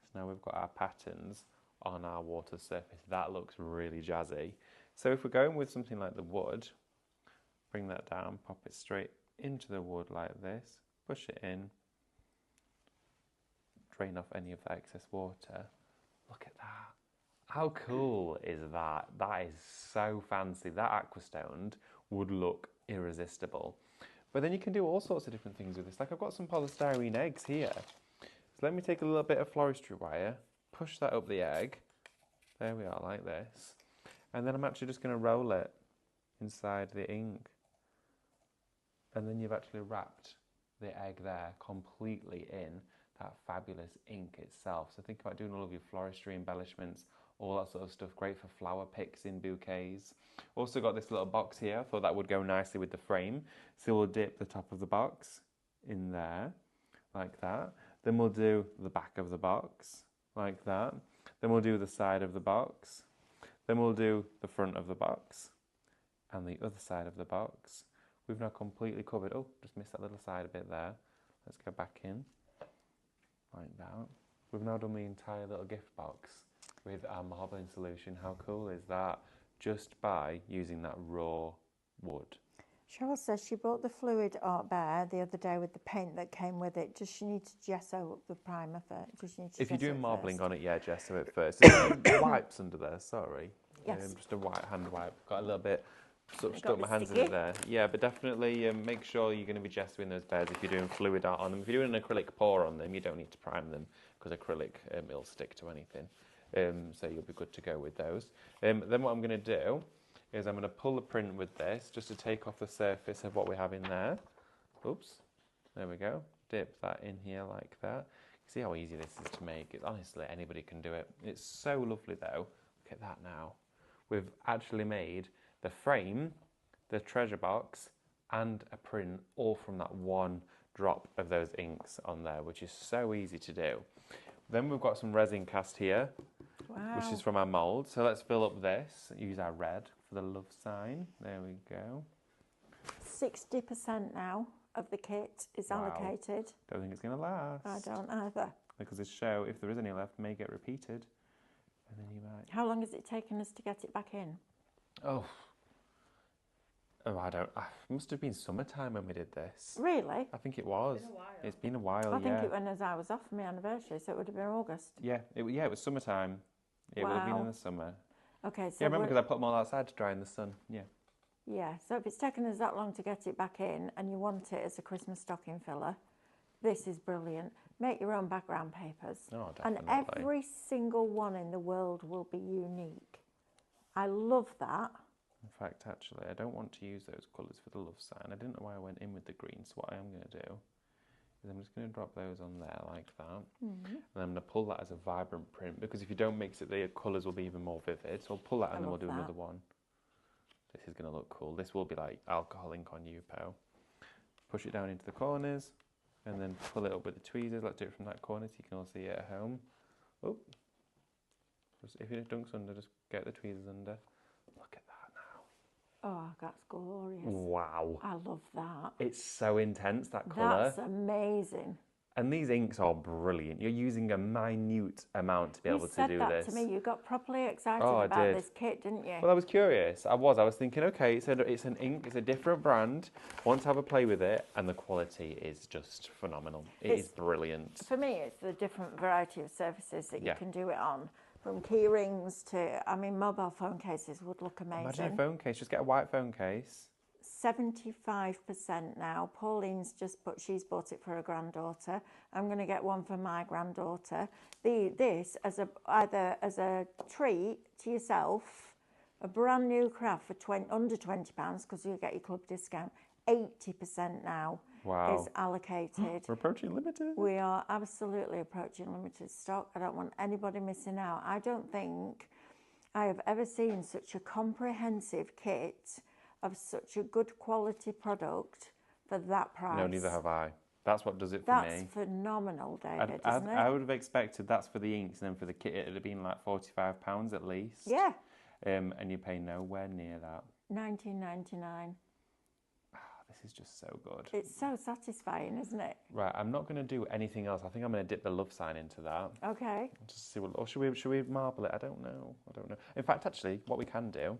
So now we've got our patterns on our water surface. That looks really jazzy. So if we're going with something like the wood, bring that down, pop it straight into the wood like this, push it in, drain off any of that excess water. Look at that. How cool is that? That is so fancy. That aquastoned would look irresistible. But then you can do all sorts of different things with this. Like I've got some polystyrene eggs here. So let me take a little bit of floristry wire, push that up the egg. There we are, like this. And then I'm actually just going to roll it inside the ink. And then you've actually wrapped the egg there completely in that fabulous ink itself. So think about doing all of your floristry embellishments, all that sort of stuff. Great for flower picks in bouquets. Also got this little box here. I thought that would go nicely with the frame. So we'll dip the top of the box in there, like that. Then we'll do the back of the box, like that. Then we'll do the side of the box. Then we'll do the front of the box and the other side of the box. We've now completely covered, oh, just missed that little side a bit there. Let's go back in, like that. We've now done the entire little gift box with our marbling solution. How cool is that? Just by using that raw wood. Cheryl says she bought the fluid art bear the other day with the paint that came with it. Does she need to gesso up the primer first? Does she need to If you're gesso doing it marbling first? on it, yeah, gesso it first. There's wipes under there, sorry. Yes. Just a white hand wipe. Got a little bit, sort of Got stuck my the hands in sticky. it there. Yeah, but definitely make sure you're going to be gessoing those bears if you're doing fluid art on them. If you're doing an acrylic pour on them, you don't need to prime them because acrylic will stick to anything. So you'll be good to go with those. Then what I'm going to do is I'm going to pull the print with this just to take off the surface of what we have in there. Oops, there we go. Dip that in here like that. See how easy this is to make. Honestly, anybody can do it. It's so lovely though. Look at that now. We've actually made the frame, the treasure box, and a print all from that one drop of those inks on there, which is so easy to do. Then we've got some resin cast here, Wow. which is from our mould. So let's fill up this, use our red for the love sign. There we go. 60% now of the kit is Wow. allocated. Don't think it's going to last. I don't either. Because this show, if there is any left, may get repeated. And then you might... How long has it taken us to get it back in? Oh, I don't... It must have been summertime when we did this. Really? I think it was. It's been a while, I think yeah. it went as I was off for my anniversary, so it would have been August. Yeah, it was summertime. It would have been in Wow. the summer. Okay, so Yeah, I remember we're- because I put them all outside to dry in the sun. Yeah. yeah, so if it's taken us that long to get it back in and you want it as a Christmas stocking filler, this is brilliant. Make your own background papers. Oh, And definitely. every single one in the world will be unique. I love that. In fact, actually, I don't want to use those colours for the love sign. I didn't know why I went in with the green, so what I am going to do is I'm just going to drop those on there like that. And I'm going to pull that as a vibrant print, because if you don't mix it, the colours will be even more vivid. So I'll pull that and then we'll love do that. another one. This is going to look cool. This will be like alcohol ink on Yupo. Push it down into the corners and then pull it up with the tweezers. Let's do it from that corner so you can all see it at home. Oh, just, if it dunks under, just get the tweezers under. Look at that now. Oh, that's glorious. Wow. I love that. It's so intense, that colour. That's amazing. And these inks are brilliant. You're using a minute amount to be able to do You said that this. to me. You got properly excited Oh, I about did. this kit, didn't you? Well, I was curious. I was thinking, okay, it's an ink, it's a different brand. Want to have a play with it, and the quality is just phenomenal. It's brilliant. For me, it's the different variety of surfaces that you Yeah. can do it on. From key rings to, I mean, mobile phone cases would look amazing. Imagine a phone case. Just get a white phone case. 75% now. Pauline's she's bought it for her granddaughter. I'm going to get one for my granddaughter. This either as a treat to yourself, a brand new craft for under £20 because you get your club discount. 80% now is allocated. We're approaching limited. We are absolutely approaching limited stock. I don't want anybody missing out. I don't think I have ever seen such a comprehensive kit of such a good quality product for that price. No, neither have I. That's what does it for me. That's phenomenal, David, isn't it? I would have expected that's for the inks, and then for the kit it would have been like £45 at least. Yeah. And you pay nowhere near that. $19.99. This is just so good. It's so satisfying, isn't it? Right, I'm not going to do anything else. I think I'm going to dip the love sign into that. Okay. Just see what. Or should we marble it? I don't know. In fact, actually, what we can do,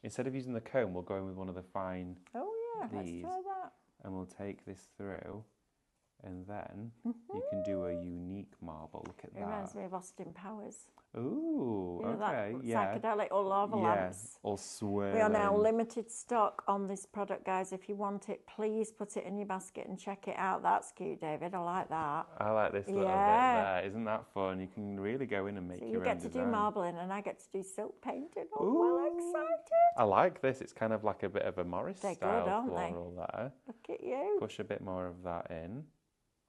instead of using the comb, we'll go in with one of the fine. Oh yeah, these, let's try that. And we'll take this through, and then you can do a unique marble. Look at It that. reminds me of Austin Powers. Ooh, You know, okay, that yeah. psychedelic or lava lamps. All swirling. We are now limited stock on this product, guys. If you want it, please put it in your basket and check it out. That's cute, David. I like that. I like this little bit there. Isn't that fun? You can really go in and make So your you own get to design. do marbling and I get to do silk painting. I'm Ooh. well excited. I like this. It's kind of like a bit of a Morris They're style good, aren't they? floral there. Look at you. Push a bit more of that in.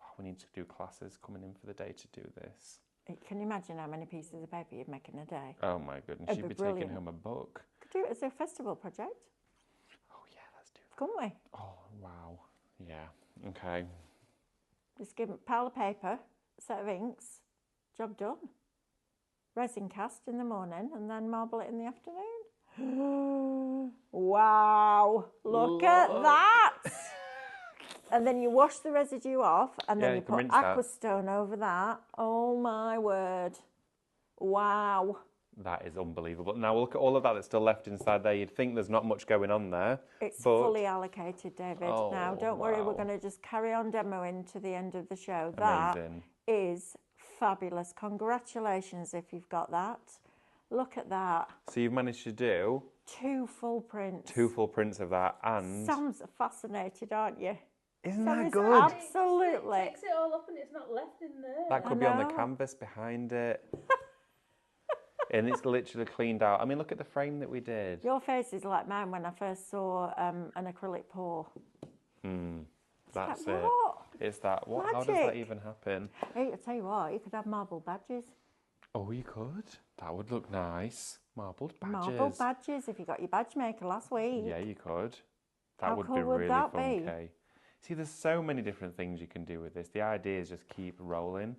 Oh, we need to do classes coming in for the day to do this. Can you imagine how many pieces of paper you'd make in a day? Oh my goodness, It'd you'd be be taking brilliant. home a book. Could do it as a festival project, Oh yeah, let's do that. couldn't we? Oh wow. Yeah. Okay. Just give them a pile of paper, a set of inks, job done. Resin cast in the morning and then marble it in the afternoon. Wow, look at that. And then you wash the residue off and then Yeah, you you can put rinse that. Aquastone over that. Oh my word. Wow. That is unbelievable. Now look at all of that that's still left inside there. You'd think there's not much going on there. It's but fully allocated, David. Oh, now, don't worry, we're wow. going to just carry on demoing to the end of the show. Amazing. That is fabulous. Congratulations if you've got that. Look at that. So you've managed to do 2 full prints. 2 full prints of that, and Sam's fascinated, aren't you? isn't Sam that is good? Absolutely. It takes it all up and it's not left in there. That could be on the know. canvas behind it. And it's literally cleaned out. I mean, look at the frame that we did. Your face is like mine when I first saw an acrylic pour. That's Like, it. what? It's that. What? How does that Magic. even happen? Hey, I tell you what, you could have marble badges. Oh, you could. That would look nice. Marbled badges. Marble badges if you got your badge maker last week. Yeah, you could. That How would cool be would really that fun, be? Kay. See, there's so many different things you can do with this. The idea is just keep rolling.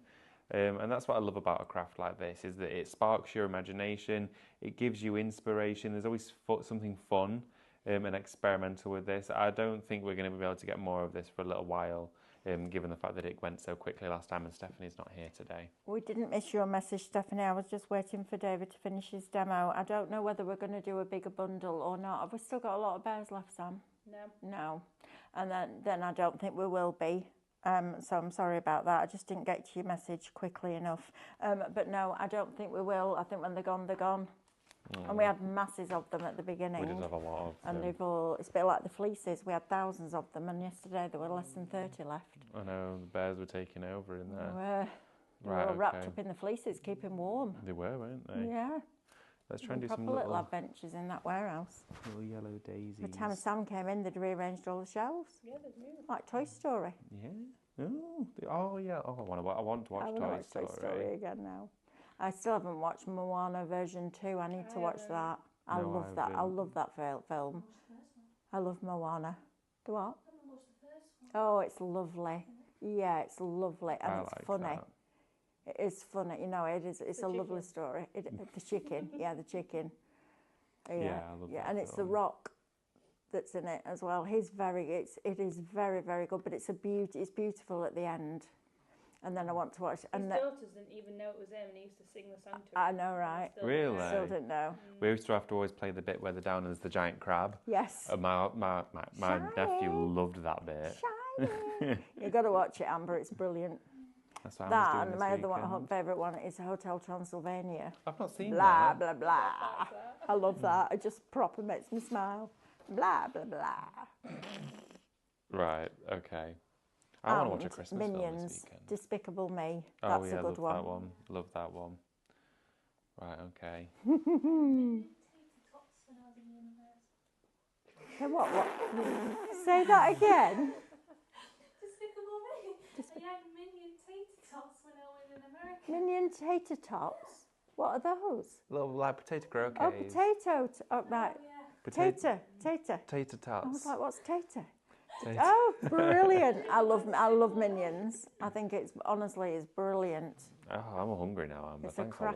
And that's what I love about a craft like this, is that it sparks your imagination, it gives you inspiration. There's always something fun and experimental with this. I don't think we're going to be able to get more of this for a little while, given the fact that it went so quickly last time and Stephanie's not here today. We didn't miss your message, Stephanie. I was just waiting for David to finish his demo. I don't know whether we're going to do a bigger bundle or not. Have we still got a lot of bears left, Sam? No. No. And then I don't think we will be. So I'm sorry about that. I just didn't get to your message quickly enough. But no, I don't think we will. I think when they're gone, they're gone. And we had masses of them at the beginning. We did have a lot of And them. they've all, it's a bit like the fleeces. We had thousands of them, and yesterday there were less than 30 left. I know, the bears were taking over in They there. were, they Right, were wrapped okay. up in the fleeces, keeping warm. They were, weren't they? Yeah. Let's try and do Proper some little little adventures in that warehouse. yellow daisies. By the time Sam came in, they'd rearranged all the shelves, Yeah, there's new. like Toy Story. Yeah. Oh, yeah. Oh, I want to watch I wanna Toy watch Story. Toy Story again now. I still haven't watched Moana version 2. I need to watch that. I No, love I that. I haven't. love that film. I love Moana. The what? Oh, it's lovely. Yeah, it's lovely and I it's like funny. that. It is funny. You know, it is. It's a lovely story. The chicken. Yeah, the chicken. Yeah, I love Yeah, that and it's The film. Rock. that's in it as well. It is very, very good, but it's beautiful at the end. And then I want to watch. His And daughters didn't even know it was him, and he used to sing the song to I him. know, right? Still Really? don't know. Still didn't know. We used to have to always play the bit where they're down as the giant crab. Yes. And my nephew loved that bit. Shiny. You've got to watch it, Amber. It's brilliant. That's what I That was doing and this my other weekend. favourite one is Hotel Transylvania. I've not seen Blah, that. blah, blah. I love that. It just proper makes me smile. Blah, blah, blah. Right, okay. I want to watch a Christmas film Minions, this weekend. Despicable Me. Oh That's yeah, a good love that one. one. Love that one. Right, okay. Hey, what? Say that again. Despicable Me. I had minion tater tots when I was in America. Minion tater tots. What are those? Little like potato croquettes. Oh, potato. Oh, right. Potato. Tater. Tater tots. I was like, what's tater? Tater. Oh, brilliant. I love Minions. I think it's brilliant. Oh, I'm hungry now, Amber. It's a Thanks a lot.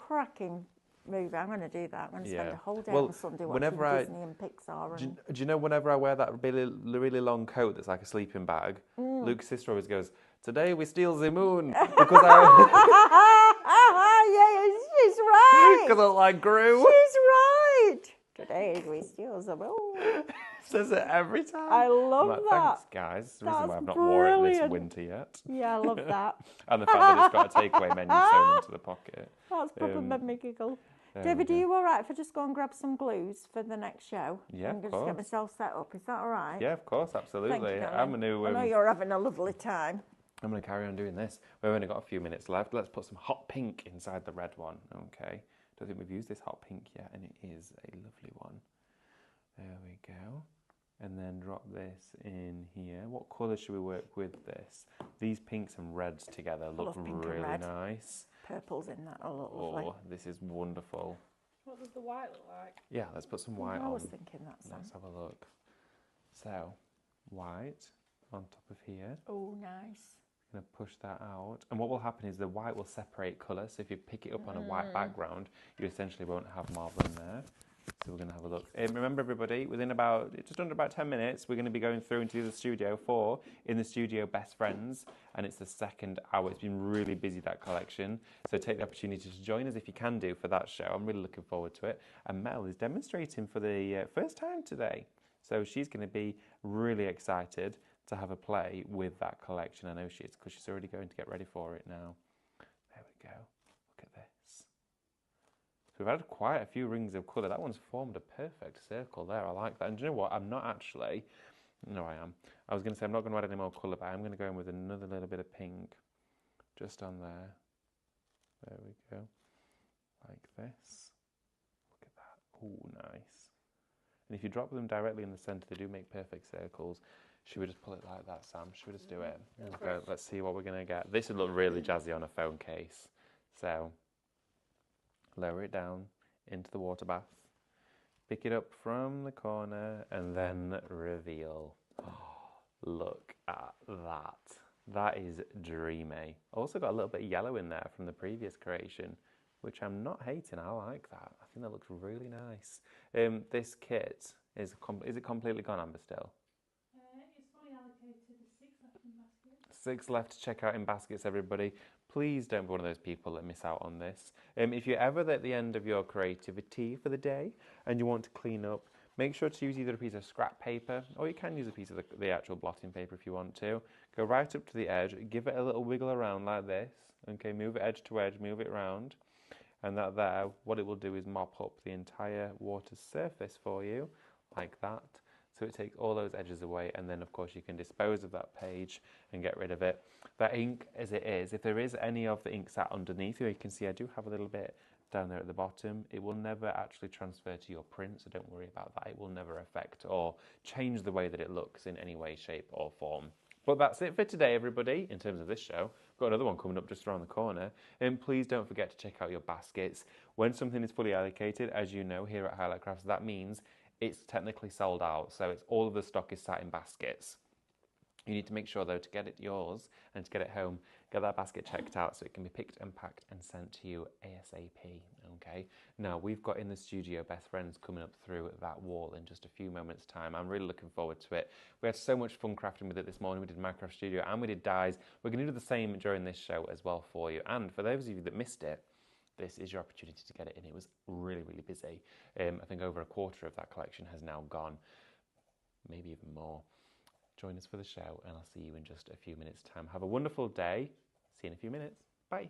cracking movie. I'm going to do that. I'm going to spend Yeah. a whole day Well, on Sunday watching whenever I- Disney and Pixar. And... Do you know whenever I wear that really long coat that's like a sleeping bag, Luke's sister always goes, "Today we steal the moon," because yeah, she's right. because I like Gru. She's right. Today we steal the moon. Says it every time. I I'm love like, that. Thanks, guys. It's the reason That's why I've not worn it this brilliant. winter yet. Yeah, I love that. And the fact that it's got a takeaway menu sewn into the pocket. That's probably made me giggle. There David, we are go. you all right if I just go and grab some glues for the next show? Yeah, I'm of going to get course. myself set up. Is that all right? Yeah, of course, absolutely. Thank you, I'm darling. going I know to. you're having a lovely time. I'm going to carry on doing this. We've only got a few minutes left. Let's put some hot pink inside the red one. Okay. Don't think we've used this hot pink yet, and it is a lovely one. There we go. And then drop this in here. What colour should we work with this? These pinks and reds together look love pink and really red. nice. Purple's in that. Oh, look lovely. Oh, this is wonderful. What does the white look like? Yeah, let's put some white I on. was thinking that, Sam. Let's have a look. So, white on top of here. Oh, nice. Going to push that out, and what will happen is the white will separate colour. So if you pick it up on a white background, you essentially won't have marble in there. So we're going to have a look. Remember, everybody, within just under about 10 minutes, we're going to be going through into the studio for In the Studio Best Friends, and it's the second hour. It's been really busy, that collection. So take the opportunity to join us if you can do for that show. I'm really looking forward to it. And Mel is demonstrating for the first time today. So she's going to be really excited to have a play with that collection. I know she is, because she's already going to get ready for it now. There we go. Look at this. So we've had quite a few rings of colour. That one's formed a perfect circle there. I like that. And do you know what? I'm not actually... No, I am. I was going to say I'm not going to add any more colour, but I'm going to go in with another little bit of pink just on there. There we go. Like this. Look at that. Oh, nice. And if you drop them directly in the centre, they do make perfect circles. Should we just pull it like that, Sam? Should we just do it? Let's go. Let's see what we're going to get. This would look really jazzy on a phone case. So, lower it down into the water bath. Pick it up from the corner and then reveal. Oh, look at that. That is dreamy. Also got a little bit of yellow in there from the previous creation, which I'm not hating. I like that. I think that looks really nice. This kit, is it completely gone, Amber, still? It's fully allocated. There's 6 left in basket. 6 left to check out in baskets, everybody. Please don't be one of those people that miss out on this. If you're ever at the end of your creativity for the day and you want to clean up, make sure to use either a piece of scrap paper, or you can use a piece of the actual blotting paper if you want to. Go right up to the edge, give it a little wiggle around like this. Okay, move it edge to edge, move it around. And that there, what it will do is mop up the entire water surface for you, like that. So it takes all those edges away, and then of course you can dispose of that page and get rid of it. That ink as it is, if there is any of the ink sat underneath you can see I do have a little bit down there at the bottom. It will never actually transfer to your print, so don't worry about that. It will never affect or change the way that it looks in any way, shape or form. But that's it for today, everybody, in terms of this show. Got another one coming up just around the corner. And please don't forget to check out your baskets. When something is fully allocated, as you know here at Highlight Crafts, that means it's technically sold out. So it's all of the stock is sat in baskets. You need to make sure, though, to get it yours and to get it home, get that basket checked out so it can be picked and packed and sent to you ASAP, okay? Now, we've got in the studio Best Friends coming up through that wall in just a few moments' time. I'm really looking forward to it. We had so much fun crafting with it this morning. We did Minecraft Studio and we did dies. We're going to do the same during this show as well for you. And for those of you that missed it, this is your opportunity to get it in. It was really, really busy. I think over a quarter of that collection has now gone, maybe even more. Join us for the show and I'll see you in just a few minutes' time. Have a wonderful day. See you in a few minutes. Bye.